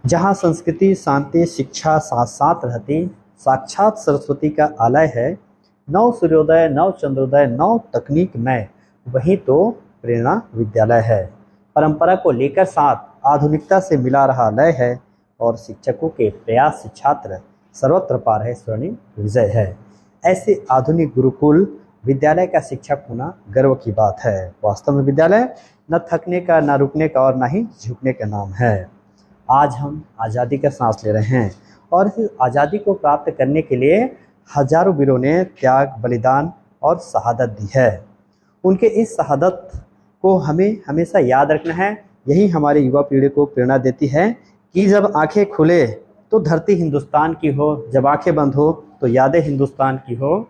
जहाँ संस्कृति शांति शिक्षा साथ साथ रहती, साक्षात सरस्वती का आलय है। नव सूर्योदय नव चंद्रोदय नव तकनीक में, वही तो प्रेरणा विद्यालय है। परंपरा को लेकर साथ आधुनिकता से मिला रहा लय है, और शिक्षकों के प्रयास से छात्र सर्वत्र पार है, स्वर्णिम विजय है। ऐसे आधुनिक गुरुकुल विद्यालय का शिक्षक होना गर्व की बात है। वास्तव में विद्यालय न थकने का, न रुकने का और न ही झुकने का नाम है। आज हम आज़ादी का सांस ले रहे हैं, और इस आज़ादी को प्राप्त करने के लिए हजारों वीरों ने त्याग, बलिदान और शहादत दी है। उनके इस शहादत को हमें हमेशा याद रखना है। यही हमारी युवा पीढ़ी को प्रेरणा देती है कि जब आंखें खुले तो धरती हिंदुस्तान की हो, जब आंखें बंद हो तो यादें हिंदुस्तान की हो।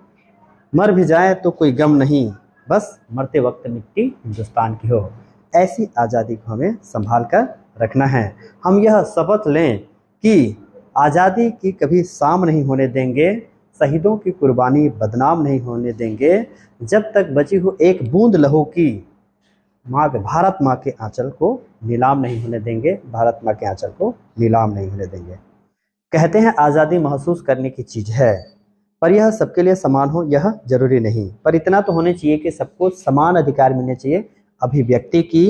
मर भी जाए तो कोई गम नहीं, बस मरते वक्त मिट्टी हिंदुस्तान की हो। ऐसी आज़ादी को हमें संभाल कर रखना है। हम यह शपथ लें कि आज़ादी की कभी शाम नहीं होने देंगे, शहीदों की कुर्बानी बदनाम नहीं होने देंगे। जब तक बची हो एक बूंद लहू की, भारत माँ के आंचल को नीलाम नहीं होने देंगे, भारत माँ के आंचल को नीलाम नहीं होने देंगे। कहते हैं आज़ादी महसूस करने की चीज़ है, पर यह सबके लिए समान हो यह जरूरी नहीं। पर इतना तो होने चाहिए कि सबको समान अधिकार मिलने चाहिए, अभिव्यक्ति की,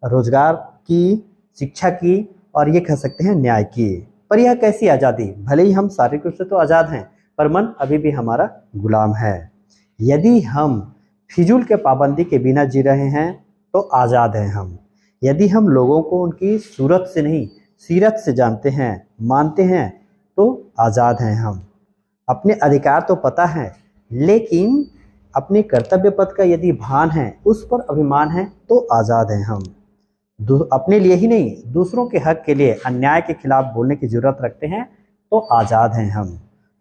रोजगार की, शिक्षा की, और ये कह सकते हैं न्याय की। पर यह कैसी आज़ादी? भले ही हम शारीरिक रूप से तो आज़ाद हैं, पर मन अभी भी हमारा गुलाम है। यदि हम फिजूल के पाबंदी के बिना जी रहे हैं तो आज़ाद हैं हम। यदि हम लोगों को उनकी सूरत से नहीं सीरत से जानते हैं, मानते हैं, तो आज़ाद हैं हम। अपने अधिकार तो पता है, लेकिन अपने कर्तव्य पथ का यदि भान है, उस पर अभिमान है, तो आज़ाद हैं हम। अपने लिए ही नहीं, दूसरों के हक के लिए अन्याय के खिलाफ बोलने की जरूरत रखते हैं, तो आज़ाद हैं हम।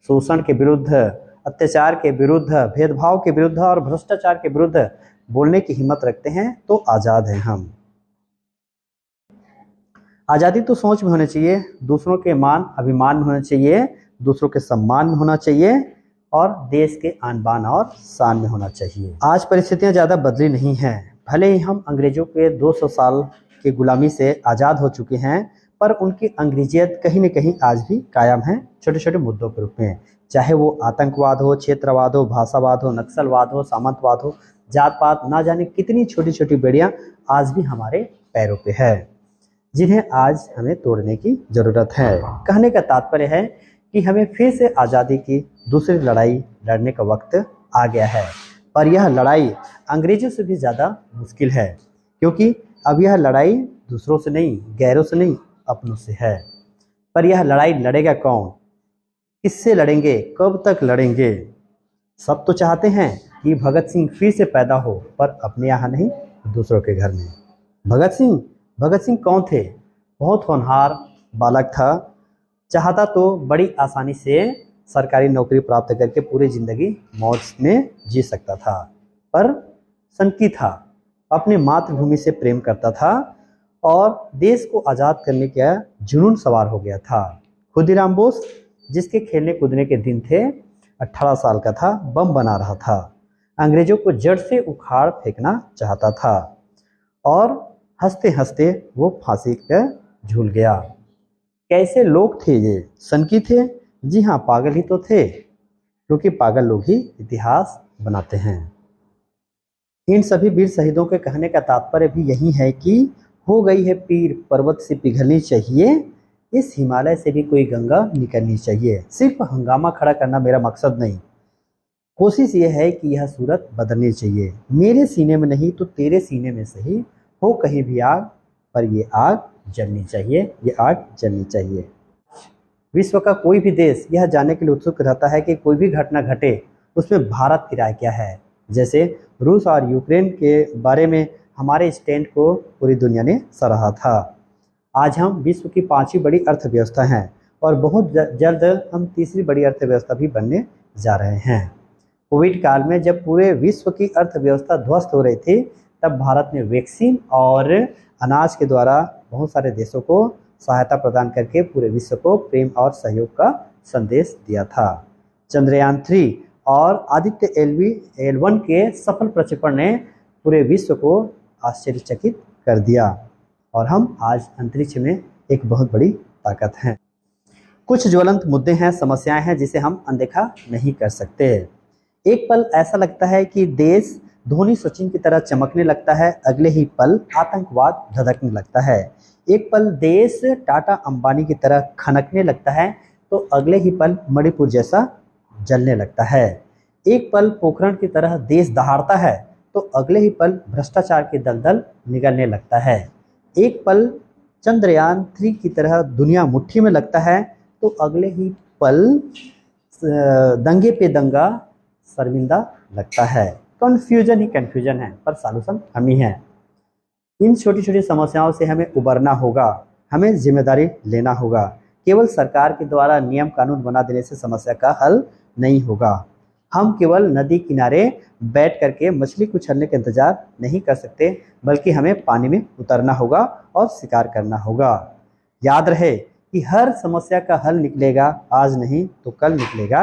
शोषण के विरुद्ध, अत्याचार के विरुद्ध, भेदभाव के विरुद्ध और भ्रष्टाचार के विरुद्ध बोलने की हिम्मत रखते हैं, तो आज़ाद हैं हम। आज़ादी तो सोच में होनी चाहिए, दूसरों के मान अभिमान में होना चाहिए, दूसरों के सम्मान में होना चाहिए, और देश के आन बान और शान में होना चाहिए। आज परिस्थितियां ज़्यादा बदली नहीं हैं। भले ही हम अंग्रेजों के 200 साल की गुलामी से आज़ाद हो चुके हैं, पर उनकी अंग्रेजियत कहीं न कहीं आज भी कायम है, छोटे छोटे मुद्दों के रूप में। चाहे वो आतंकवाद हो, क्षेत्रवाद हो, भाषावाद हो, नक्सलवाद हो, सामंतवाद हो, जात पात, ना जाने कितनी छोटी छोटी बेड़ियाँ आज भी हमारे पैरों पे है, जिन्हें आज हमें तोड़ने की ज़रूरत है। कहने का तात्पर्य है कि हमें फिर से आज़ादी की दूसरी लड़ाई लड़ने का वक्त आ गया है। पर यह लड़ाई अंग्रेजों से भी ज़्यादा मुश्किल है, क्योंकि अब यह लड़ाई दूसरों से नहीं, गैरों से नहीं, अपनों से है। पर यह लड़ाई लड़ेगा कौन? किससे लड़ेंगे? कब तक लड़ेंगे? सब तो चाहते हैं कि भगत सिंह फिर से पैदा हो, पर अपने यहाँ नहीं, दूसरों के घर में। भगत सिंह कौन थे? बहुत होनहार बालक था, चाहता तो बड़ी आसानी से सरकारी नौकरी प्राप्त करके पूरी जिंदगी मौज में जी सकता था, पर सनकी था, अपने मातृभूमि से प्रेम करता था, और देश को आज़ाद करने का जुनून सवार हो गया था। खुदीराम बोस, जिसके खेलने कूदने के दिन थे, 18 साल का था, बम बना रहा था, अंग्रेजों को जड़ से उखाड़ फेंकना चाहता था, और हंसते हंसते वो फांसी पर झूल गया। कैसे लोग थे ये? सनकी थे? जी हाँ, पागल ही तो थे, क्योंकि पागल लोग ही इतिहास बनाते हैं। इन सभी वीर शहीदों के कहने का तात्पर्य भी यही है कि हो गई है पीर पर्वत से पिघलनी चाहिए, इस हिमालय से भी कोई गंगा निकलनी चाहिए। सिर्फ हंगामा खड़ा करना मेरा मकसद नहीं, कोशिश ये है कि यह सूरत बदलनी चाहिए। मेरे सीने में नहीं तो तेरे सीने में सही हो कहीं भी आग, पर ये आग जलनी चाहिए, ये आग जलनी चाहिए। विश्व का कोई भी देश यह जानने के लिए उत्सुक रहता है कि कोई भी घटना घटे उसमें भारत की राय क्या है। जैसे रूस और यूक्रेन के बारे में हमारे स्टैंड को पूरी दुनिया ने सराहा था। आज हम विश्व की 5वीं बड़ी अर्थव्यवस्था हैं, और बहुत जल्द हम तीसरी बड़ी अर्थव्यवस्था भी बनने जा रहे हैं। कोविड काल में जब पूरे विश्व की अर्थव्यवस्था ध्वस्त हो रही थी, तब भारत ने वैक्सीन और अनाज के द्वारा बहुत सारे देशों को सहायता प्रदान करके पूरे विश्व को प्रेम और सहयोग का संदेश दिया था। चंद्रयान 3 और आदित्य L1 के सफल प्रक्षेपण ने पूरे विश्व को आश्चर्यचकित कर दिया, और हम आज अंतरिक्ष में एक बहुत बड़ी ताकत हैं। कुछ ज्वलंत मुद्दे हैं, समस्याएं हैं जिसे हम अनदेखा नहीं कर सकते। एक पल ऐसा लगता है कि देश धोनी सचिन की तरह चमकने लगता है, अगले ही पल आतंकवाद धधकने लगता है। एक पल देश टाटा अंबानी की तरह खनकने लगता है तो अगले ही पल मणिपुर जैसा जलने लगता है। एक पल पोखरण की तरह देश दहाड़ता है तो अगले ही पल भ्रष्टाचार के दलदल निगलने लगता है। एक पल चंद्रयान 3 की तरह दुनिया मुट्ठी में लगता है तो अगले ही पल दंगे पे दंगा शर्मिंदा लगता है। कन्फ्यूजन ही कन्फ्यूजन है, पर सॉल्यूशन हम ही हैं। इन छोटी छोटी समस्याओं से हमें उबरना होगा, हमें जिम्मेदारी लेना होगा। केवल सरकार के द्वारा नियम कानून बना देने से समस्या का हल नहीं होगा। हम केवल नदी किनारे बैठ करके मछली को छलने का इंतजार नहीं कर सकते, बल्कि हमें पानी में उतरना होगा और शिकार करना होगा। याद रहे कि हर समस्या का हल निकलेगा, आज नहीं तो कल निकलेगा।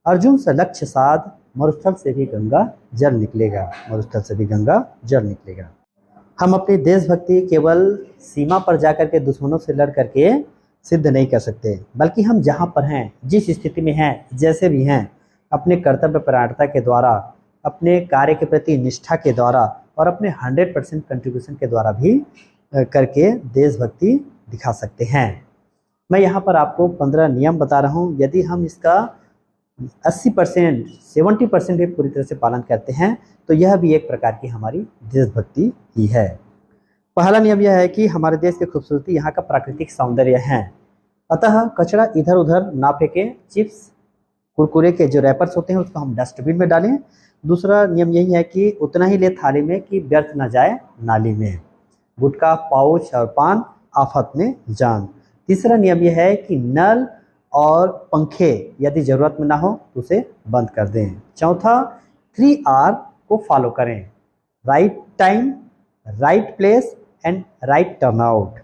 अर्जुन से लक्ष्य साध, मरुस्थल से भी गंगा जल निकलेगा, मरुस्थल से भी गंगा जल निकलेगा। हम अपनी देशभक्ति केवल सीमा पर जाकर के दुश्मनों से लड़ करके सिद्ध नहीं कर सकते, बल्कि हम जहाँ पर हैं, जिस स्थिति में हैं, जैसे भी हैं, अपने कर्तव्य परायणता के द्वारा, अपने कार्य के प्रति निष्ठा के द्वारा और अपने 100% कंट्रीब्यूशन के द्वारा भी करके देशभक्ति दिखा सकते हैं। मैं यहाँ पर आपको 15 नियम बता रहा हूँ। यदि हम इसका 80%, 70% भी पूरी तरह से पालन करते हैं तो यह भी एक प्रकार की हमारी देशभक्ति ही है। पहला नियम यह है कि हमारे देश की खूबसूरती यहाँ का प्राकृतिक सौंदर्य है, अतः कचरा इधर उधर ना फेंकें। चिप्स कुरकुरे के जो रैपर्स होते हैं उसको हम डस्टबिन में डालें। दूसरा नियम यही है कि उतना ही ले थाली में कि व्यर्थ न जाए नाली में। गुटखा, पाउच और पान आफत में जान। तीसरा नियम यह है कि नल और पंखे यदि ज़रूरत में ना हो तो उसे बंद कर दें। चौथा, 3R को फॉलो करें, right time, right place and right turnout.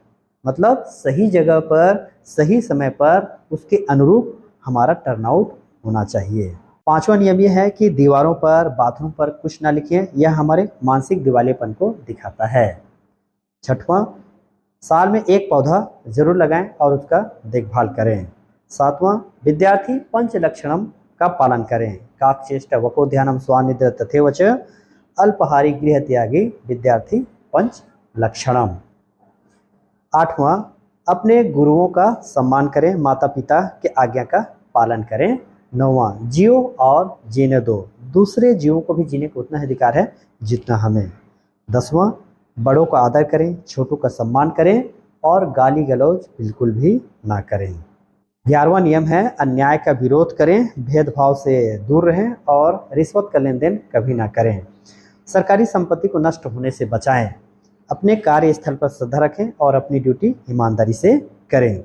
मतलब सही जगह पर, सही समय पर, उसके अनुरूप हमारा टर्नआउट होना चाहिए। पांचवा नियम यह है कि दीवारों पर, बाथरूम पर कुछ ना लिखें, यह हमारे मानसिक दिवालेपन को दिखाता है। छठवां, साल में एक पौधा जरूर लगाएं और उसका देखभाल करें। सातवां, विद्यार्थी पंच लक्षणम का पालन करें, काकचेष्ट वको ध्यानम स्वानिद्र तथैव च अल्पहारी गृह त्यागी विद्यार्थी पंच लक्षणम। आठवां, अपने गुरुओं का सम्मान करें, माता पिता के आज्ञा का पालन करें। नौवां, जियो और जीने दो, दूसरे जीवों को भी जीने का उतना ही अधिकार है जितना हमें। 10वां, बड़ों का आदर करें, छोटों का सम्मान करें और गाली गलौज बिल्कुल भी ना करें। 11वां नियम है अन्याय का विरोध करें, भेदभाव से दूर रहें और रिश्वत का लेन देन कभी ना करें। सरकारी संपत्ति को नष्ट होने से बचाएं, अपने कार्यस्थल पर श्रद्धा रखें और अपनी ड्यूटी ईमानदारी से करें।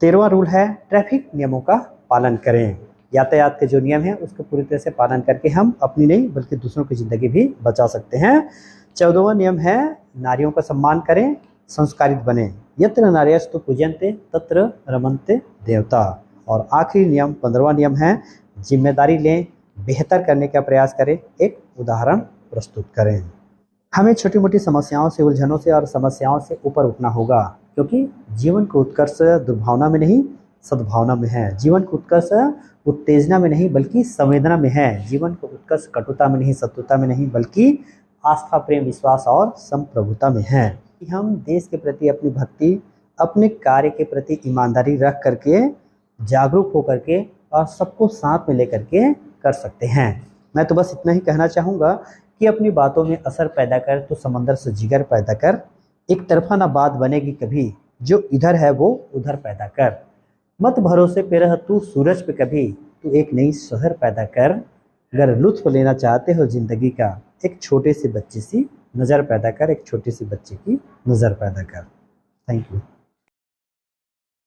13वां रूल है ट्रैफिक नियमों का पालन करें। यातायात के जो नियम है उसको पूरी तरह से पालन करके हम अपनी नहीं बल्कि दूसरों की जिंदगी भी बचा सकते हैं। 14वां नियम है नारियों का सम्मान करें, संस्कारित बने, यत्र नार्यस्तु पूज्यन्ते तत्र रमन्ते देवता। और आखिरी नियम 15वां नियम है जिम्मेदारी लें, बेहतर करने का प्रयास करें, एक उदाहरण प्रस्तुत करें। हमें छोटी मोटी समस्याओं से, उलझनों से और समस्याओं से ऊपर उठना होगा, क्योंकि जीवन को उत्कर्ष दुर्भावना में नहीं सद्भावना में है। जीवन को उत्कर्ष उत्तेजना में नहीं बल्कि संवेदना में है। जीवन को उत्कर्ष कटुता में नहीं, शत्रुता में नहीं, बल्कि आस्था, प्रेम, विश्वास और संप्रभुता में है। हम देश के प्रति अपनी भक्ति, अपने कार्य के प्रति ईमानदारी रख करके, जागरूक होकर के और सबको साथ में लेकर के कर सकते हैं। मैं तो बस इतना ही कहना चाहूँगा कि अपनी बातों में असर पैदा कर तो समंदर से जिगर पैदा कर। एक तरफा ना बात बनेगी कभी, जो इधर है वो उधर पैदा कर। मत भरोसे पे रह तू सूरज पे कभी, तू एक नई शहर पैदा कर। अगर लुत्फ लेना चाहते हो जिंदगी का, एक छोटे से बच्चे सी नज़र पैदा कर, एक छोटी सी बच्चे की नज़र पैदा कर। Thank you.